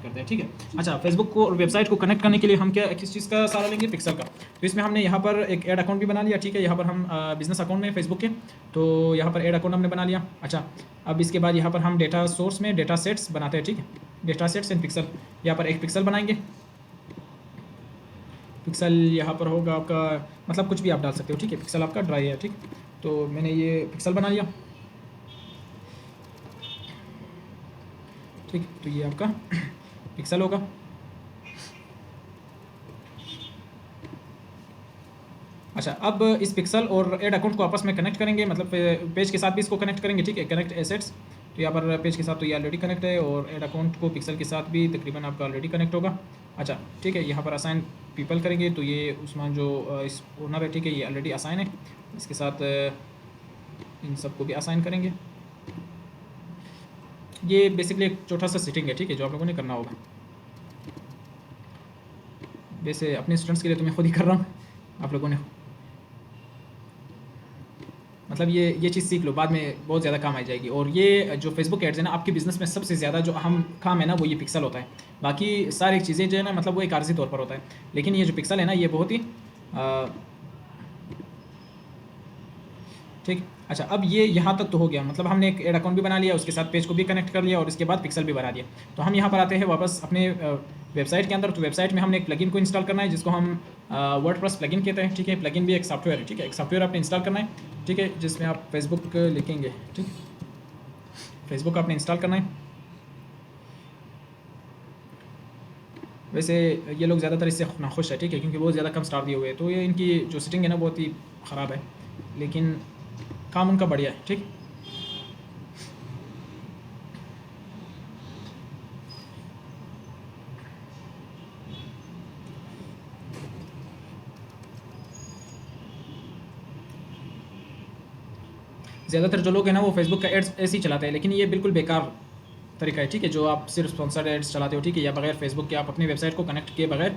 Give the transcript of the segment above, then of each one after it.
करते हैं, ठीक है। अच्छा, फेसबुक को और वेबसाइट को कनेक्ट करने के लिए हम क्या किस चीज़ का सहारा लेंगे? पिक्सल का। तो इसमें हमने यहाँ पर एक ऐड अकाउंट भी बना लिया, ठीक है। यहाँ पर हम बिजनेस अकाउंट में फेसबुक के, तो यहाँ पर ऐड अकाउंट हमने बना लिया। अच्छा, अब इसके बाद यहाँ पर हम डेटा सोर्स में डेटा सेट्स बनाते हैं, ठीक है। डेटा सेट्स एंड पिक्सल, यहाँ पर एक पिक्सल बनाएंगे। पिक्सल यहाँ पर होगा आपका, मतलब कुछ भी आप डाल सकते हो, ठीक है। पिक्सल आपका ड्राई है, ठीक। तो मैंने ये पिक्सल बना लिया, ठीक। तो ये आपका पिक्सल होगा। अच्छा, अब इस पिक्सल और ऐड अकाउंट को आपस में कनेक्ट करेंगे, मतलब पेज के साथ भी इसको कनेक्ट करेंगे, ठीक है। कनेक्ट एसेट्स, तो यहाँ पर पेज के साथ तो ये ऑलरेडी कनेक्ट है, और ऐड अकाउंट को पिक्सल के साथ भी तकरीबन आपका ऑलरेडी कनेक्ट होगा। अच्छा, ठीक है। यहाँ पर असाइन पीपल करेंगे, तो ये उस्मान जो इस ओनर है, ठीक है, ये ऑलरेडी असाइन है। इसके साथ इन सबको भी असाइन करेंगे। ये बेसिकली एक छोटा सा सेटिंग है, ठीक है, जो आप लोगों ने करना होगा। वैसे अपने स्टूडेंट्स के लिए तो मैं खुद ही कर रहा हूँ, आप लोगों ने मतलब ये चीज़ सीख लो, बाद में बहुत ज़्यादा काम आ जाएगी। और ये जो फेसबुक एड्स है ना, आपके बिज़नेस में सबसे ज़्यादा जो अहम काम है ना, वो ये पिक्सल होता है। बाकी सारी चीज़ें जो है ना, मतलब वो एक आर्जी तौर पर होता है, लेकिन ये जो पिक्सल है ना, ये बहुत ही ठीक। अच्छा, अब ये यहाँ तक तो हो गया, मतलब हमने एक ऐड अकाउंट भी बना लिया, उसके साथ पेज को भी कनेक्ट कर लिया, और इसके बाद पिक्सल भी बना दिया। तो हम यहाँ पर आते हैं वापस अपने वेबसाइट के अंदर। तो वेबसाइट में हमने एक प्लगइन को इंस्टॉल करना है, जिसको हम वर्डप्रेस प्लगइन कहते हैं, ठीक है। प्लगइन भी एक सॉफ्टवेयर है, ठीक है। एक सॉफ्टवेयर आपने इंस्टॉल करना है, ठीक है, जिसमें आप फेसबुक लिखेंगे, ठीक। फेसबुक आपने इंस्टॉल करना है। वैसे ये लोग ज़्यादातर इससे नाखुश है, ठीक है, क्योंकि बहुत ज़्यादा कम स्टार दिए हुए हैं। तो ये इनकी जो सेटिंग है ना, बहुत ही ख़राब है, लेकिन काम उनका बढ़िया है, ठीक। ज़्यादातर जो लोग हैं ना, वो फेसबुक का एड्स ऐसे ही चलाते हैं, लेकिन ये बिल्कुल बेकार तरीका है, ठीक है। जो आप सिर्फ स्पॉन्सर्ड एड्स चलाते हो, ठीक है, या बगैर फेसबुक के आप अपनी वेबसाइट को कनेक्ट किए बगैर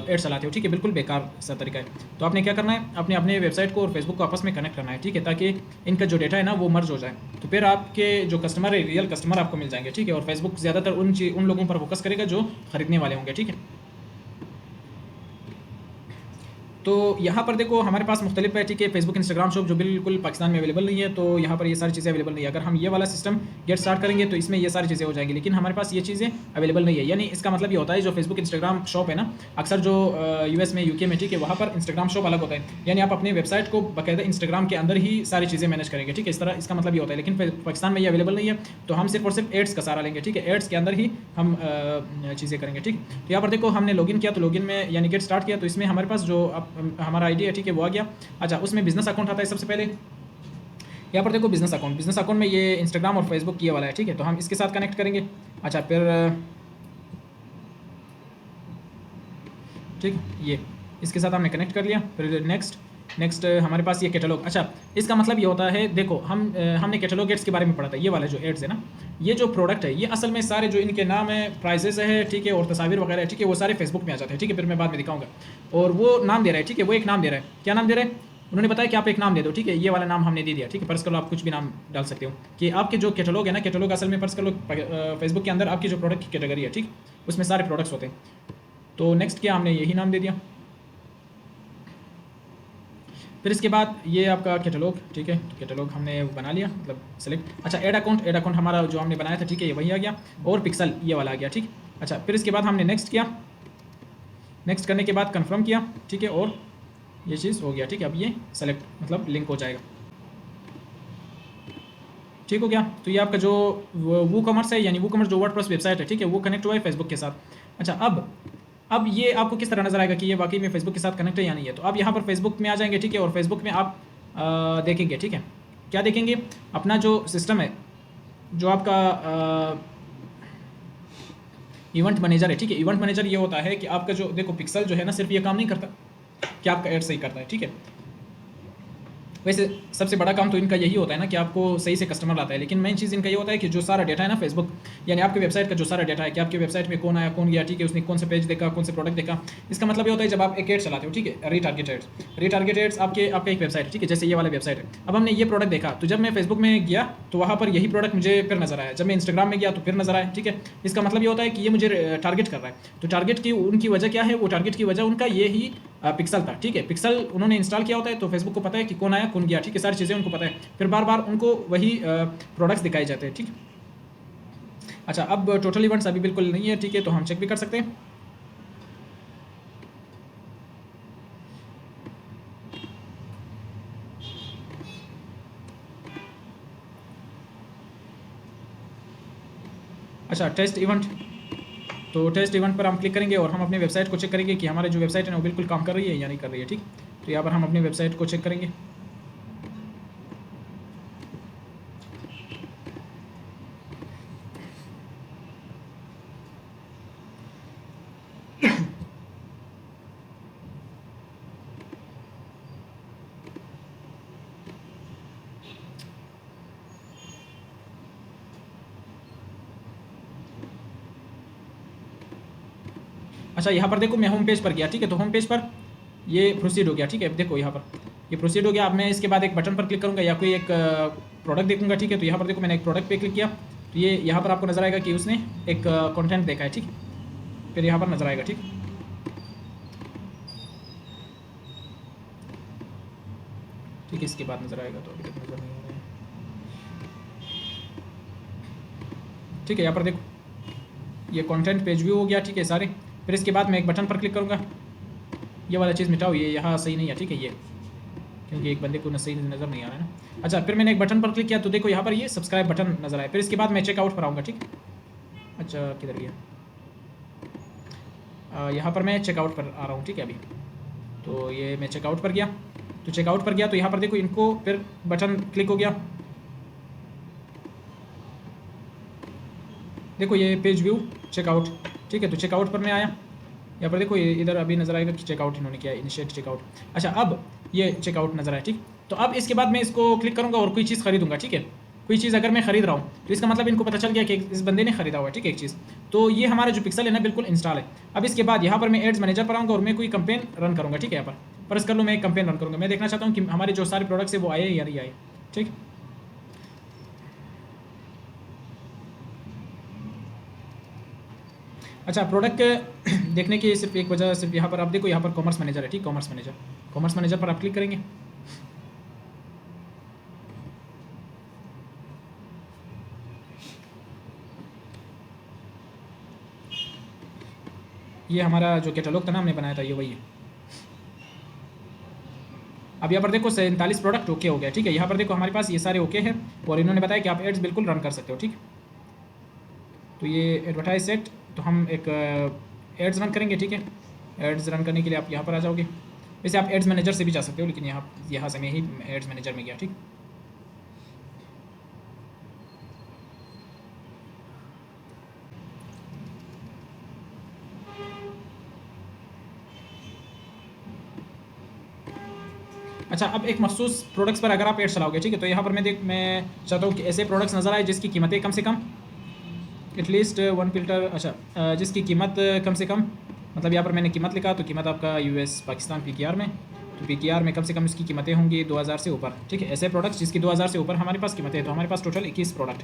एड्स चलाते हो, ठीक है, बिल्कुल बेकार सा तरीका है। तो आपने क्या करना है, अपने अपने वेबसाइट को और फेसबुक को आपस में कनेक्ट करना है, ठीक है, ताकि इनका जो डेटा है ना, वो मर्ज हो जाए। तो फिर आपके जो कस्टमर है, रियल कस्टमर आपको मिल जाएंगे, ठीक है। और फेसबुक ज़्यादातर उन लोगों पर फोकस करेगा जो खरीदने वाले होंगे, ठीक है। तो यहाँ पर देखो, हमारे पास मुख्तलिफ है, ठीक है। फेसबुक इंस्टाग्राम शॉप जो बिल्कुल पाकिस्तान में अवेलेबल नहीं है, तो यहाँ पर ये सारी चीज़ें अवेलेबल नहीं है। अगर हम ये वाला सिस्टम गेट स्टार्ट करेंगे, तो इसमें ये सारी चीज़ें हो जाएंगी, लेकिन हमारे पास ये चीज़ें अवेलेबल नहीं है। यानी इसका मतलब ये होता है, जो फेसबुक इंस्टाग्राम शॉप है ना, अक्सर जो US में, UK में, ठीक है, वहाँ पर इंस्टाग्राम शॉप अलग होता है। यानी आप अपने वेबसाइट को बाकायदा इंस्टाग्राम के अंदर ही सारी चीज़ें मैनेज करेंगे, ठीक है। इस तरह इसका मतलब ये होता है, लेकिन पाकिस्तान में ये अवेलेबल नहीं है, तो हम सिर्फ और सिर्फ एड्स का सहारा लेंगे, ठीक है। एड्स के अंदर ही हम चीज़ें करेंगे, ठीक। तो यहाँ पर देखो, हमने लॉगिन किया, तो लॉगिन में यानी गेट स्टार्ट किया, तो इसमें हमारे पास जो हमारा ID है, ठीक है, वो आ गया। अच्छा, उसमें बिजनेस अकाउंट आता है सबसे पहले। यहाँ पर देखो बिजनेस अकाउंट में ये इंस्टाग्राम और फेसबुक ये वाला है, ठीक है। तो हम इसके साथ कनेक्ट करेंगे। अच्छा, फिर ठीक, ये इसके साथ हमने कनेक्ट कर लिया। फिर नेक्स्ट हमारे पास ये कैटलॉग। अच्छा, इसका मतलब ये होता है, देखो हमने कैटलॉग एड्स के बारे में पढ़ा था। ये वाला जो एड्स है ना, ये जो प्रोडक्ट है, ये असल में सारे जो इनके नाम है, प्राइजेस है, ठीक है, और तस्वीर वगैरह है, ठीक है, वो सारे फेसबुक में आ जाते हैं, ठीक है। फिर मैं बाद में दिखाऊंगा। और वो नाम दे रहा है, ठीक है, वो एक नाम दे रहा है। क्या नाम दे रहा है? उन्होंने बताया कि आप एक नाम दे दो, ठीक है। ये वाला नाम हमने दे दिया, ठीक है। पर्स करो, आप कुछ भी नाम डाल सकते हो, कि आपके जो कैटलॉग है ना, कैटलॉग असल में पर्स करो फेसबुक के अंदर आपकी जो प्रोडक्ट की कैटेगरी है, ठीक, उसमें सारे प्रोडक्ट्स होते हैं। तो नेक्स्ट किया हमने, यही नाम दे दिया। फिर इसके बाद ये आपका कैटलॉग, ठीक है, कैटलॉग हमने बना लिया, मतलब सेलेक्ट। अच्छा, ऐड अकाउंट हमारा जो हमने बनाया था, ठीक है, ये वही आ गया, और पिक्सल ये वाला आ गया, ठीक। अच्छा, फिर इसके बाद हमने नेक्स्ट किया। नेक्स्ट करने के बाद कंफर्म किया, ठीक है, और ये चीज़ हो गया, ठीक है। अब ये सेलेक्ट मतलब लिंक हो जाएगा, ठीक हो गया। तो ये आपका जो वो कॉमर्स है, यानी वो कॉमर्स जो वर्डप्रेस वेबसाइट है, ठीक है, वो कनेक्ट हुआ है फेसबुक के साथ। अच्छा, अब ये आपको किस तरह नजर आएगा कि ये वाकई में फेसबुक के साथ कनेक्ट है या नहीं है। तो आप यहाँ पर फेसबुक में आ जाएंगे, ठीक है, और फेसबुक में आप देखेंगे, ठीक है, क्या देखेंगे, अपना जो सिस्टम है, जो आपका इवेंट मैनेजर है, ठीक है। इवेंट मैनेजर ये होता है कि आपका जो देखो पिक्सल जो है ना, सिर्फ ये काम नहीं करता कि आपका ऐड सही करता है, ठीक है। वैसे सबसे बड़ा काम तो इनका यही होता है ना कि आपको सही से कस्टमर लाता है, लेकिन मेन चीज़ इनका ये होता है कि जो सारा डेटा है ना फेसबुक यानी आपकी वेबसाइट का जो सारा डेटा है कि आपकी वेबसाइट में कौन आया कौन गया, ठीक है, उसने कौन से पेज देखा कौन से प्रोडक्ट देखा। इसका मतलब ये होता है जब आप एक एड चलाते हो, ठीक है, रीटारगेटेड आपका एक वेबसाइट है, ठीक है, जैसे ये वाला वेबसाइट है। अब हमने ये प्रोडक्ट देखा तो जब मैं फेसबुक में गया तो वहाँ पर यही प्रोडक्ट मुझे फिर नजर आया, जब मैं इंस्टाग्राम में गया तो फिर नजर आया, ठीक है। इसका मतलब ये होता है कि ये मुझे टारगेट कर रहा है। तो टारगेट की उनकी वजह क्या है, वो टारगेट की वजह उनका ये ही पिक्सल था, ठीक है। पिक्सल उन्होंने इंस्टॉल किया होता है तो फेसबुक को पता है कि कौन आया कौन गया, ठीक है, सारी चीज़ें उनको पता है, फिर बार बार उनको वही प्रोडक्ट्स दिखाए जाते हैं, ठीक है। अच्छा, अब टोटल इवेंट्स अभी बिल्कुल नहीं है, ठीक है, तो हम चेक भी कर सकते हैं। अच्छा, टेस्ट इवेंट, तो टेस्ट इवेंट पर हम क्लिक करेंगे और हम अपनी वेबसाइट को चेक करेंगे कि हमारे जो वेबसाइट है वो बिल्कुल काम कर रही है या नहीं कर रही है, ठीक। तो यहाँ पर हम अपनी वेबसाइट को चेक करेंगे। अच्छा, यहाँ पर देखो मैं होम पेज पर गया, ठीक है, तो होम पेज पर ये प्रोसीड हो गया, ठीक है। देखो यहाँ पर ये प्रोसीड हो गया। अब मैं इसके बाद एक बटन पर क्लिक करूँगा या कोई एक प्रोडक्ट देखूंगा, ठीक है। तो यहाँ पर देखो मैंने एक प्रोडक्ट पे क्लिक किया तो ये यहाँ पर आपको नजर आएगा कि उसने एक कंटेंट देखा है, ठीक। फिर यहाँ पर नजर आएगा, ठीक। ठीक है, इसके बाद नजर आएगा, तो अभी तक नजर नहीं आ रहा है, ठीक है। यहाँ पर देखो ये कंटेंट पेज व्यू हो गया, ठीक है, सारे। फिर इसके बाद मैं एक बटन पर क्लिक करूँगा, ये वाला चीज़ मिटाओ, ये यहाँ सही नहीं है, ठीक है, ये क्योंकि एक बंदे को सही नज़र नहीं आ रहा है ना। अच्छा, फिर मैंने एक बटन पर क्लिक किया तो देखो यहाँ पर ये सब्सक्राइब बटन नजर आया। फिर इसके बाद मैं चेकआउट पर आऊँगा, ठीक। अच्छा, किधर गया, यहाँ पर मैं चेकआउट पर आ रहा हूँ, ठीक है अभी। तो ये मैं चेकआउट पर गया, तो चेकआउट पर गया तो यहाँ पर देखो इनको फिर बटन क्लिक हो गया, देखो ये पेज व्यू चेकआउट, ठीक है। तो चेकआउट पर मैं आया, यहाँ पर देखो ये इधर अभी नजर आएगा कि चेकआउट इन्होंने किया, इनिशिएट चेकआउट। अच्छा, अब ये चेकआउट नजर आया, ठीक। तो अब इसके बाद मैं इसको क्लिक करूँगा और कोई चीज़ खरीदूंगा, ठीक है। कोई चीज़ अगर मैं खरीद रहा हूँ तो इसका मतलब इनको पता चल गया कि इस बंदे ने खरीदा हुआ है, ठीक है, एक चीज़। तो ये हमारा जो पिक्सल है ना बिल्कुल इंस्टॉल है। अब इसके बाद यहाँ पर मैं एड्स मैनेजर पर आऊँगा और मैं कोई कंपेन रन करूँगा, ठीक है। यहाँ पर फर्ज कर लो मैं एक कंपेन रन करूँगा, मैं देखना चाहता हूँ कि हमारे जो सारे प्रोडक्ट्स है वो आए या नहीं आए, ठीक। अच्छा, प्रोडक्ट देखने की सिर्फ एक वजह, सिर्फ यहाँ पर आप देखो यहाँ पर कॉमर्स मैनेजर है, ठीक। कॉमर्स मैनेजर पर आप क्लिक करेंगे। ये हमारा जो कैटलॉग था ना हमने बनाया था, ये वही है। अब यहाँ पर देखो 47 प्रोडक्ट ओके हो गया, ठीक है। यहाँ पर देखो हमारे पास ये सारे ओके हैं और इन्होंने बताया कि आप एड्स बिल्कुल रन कर सकते हो, ठीक। तो ये एडवर्टाइज सेट, तो हम एक एड्स रन करेंगे, ठीक है। एड्स रन करने के लिए आप यहाँ पर आ जाओगे। वैसे आप एड्स मैनेजर से भी जा सकते हो, लेकिन यहाँ से मैं ही एड्स मैनेजर में गया, ठीक। अच्छा, अब एक मखसूस प्रोडक्ट्स पर अगर आप एड चलाओगे, ठीक है, तो यहाँ पर मैं चाहता हूँ कि ऐसे प्रोडक्ट्स नज़र आए जिसकी कीमतें कम से कम एटलीस्ट 1 फिल्टर, अच्छा जिसकी कीमत कम से कम, मतलब यहाँ पर मैंने कीमत लिखा तो कीमत आपका यूएस पाकिस्तान पीकेआर में, तो पीकेआर में कम से कम इसकी कीमतें होंगी 2000 से ऊपर, ठीक है। ऐसे प्रोडक्ट्स जिसकी 2000 से ऊपर हमारे पास कीमतें हैं। तो हमारे पास टोटल 21 प्रोडक्ट,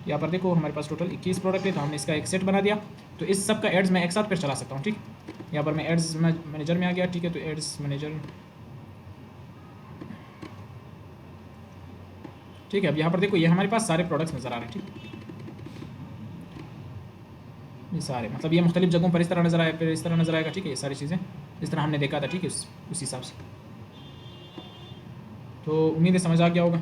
यहाँ पर देखो हमारे पास टोटल 21 प्रोडक्ट है, तो हमने इसका एक सेट बना दिया। तो इस सब का एड्स मैं एक साथ फिर चला सकता हूँ, ठीक। यहाँ पर मैं एड्स मैनेजर में आ गया, ठीक है। तो एड्स मैनेजर, ठीक है। अब यहाँ पर देखो ये हमारे पास सारे प्रोडक्ट्स नज़र आ रहे हैं, ठीक। ये सारे मतलब ये मुख्तलिफ जगहों पर इस तरह नज़र आए, फिर इस तरह नज़र आएगा, ठीक है। ये सारी चीज़ें इस तरह हमने देखा था, ठीक है, उस हिसाब से। तो उम्मीद है समझ आ गया होगा।